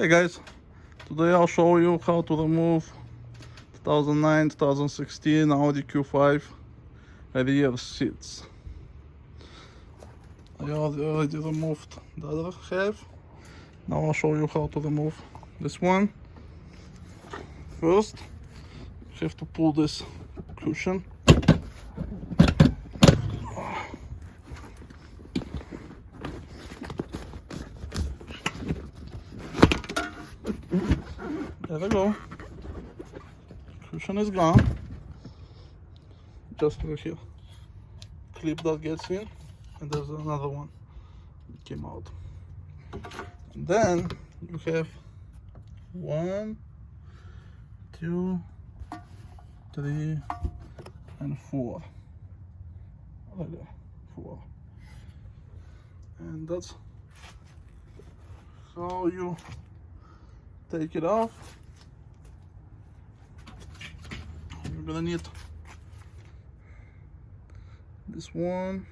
Hey guys, today I'll show you how to remove 2009-2016 Audi Q5 rear seats. I already removed the other half. Now I'll show you how to remove this one. First, you have to pull this cushion. There we go. Cushion is gone. Just over here. Clip that gets in, and there's another one that came out. And then you have 1, 2, 3, and 4. Right there, 4. And that's how you take it off. You're gonna need this one.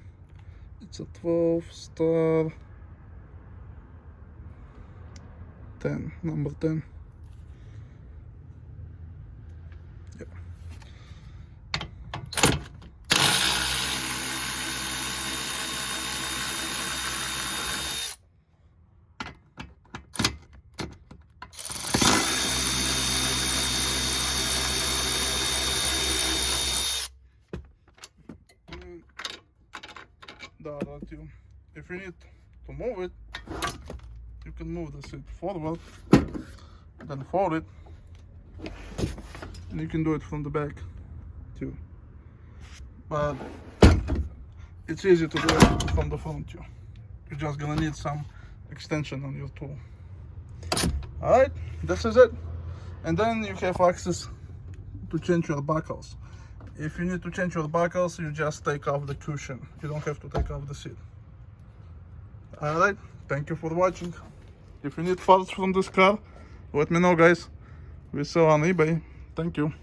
It's a 12 star 10, number 10. Yeah. The other two. If you need to move it, you can move the seat forward, then fold it, and you can do it from the back too. But it's easy to do it from the front too. You're just gonna need some extension on your tool. Alright, this is it. And then you have access to change your buckles. If you need to change your buckles, you just take off the cushion. You don't have to take off the seat. Alright, thank you for watching. If you need parts from this car, let me know, guys. We sell on eBay. Thank you.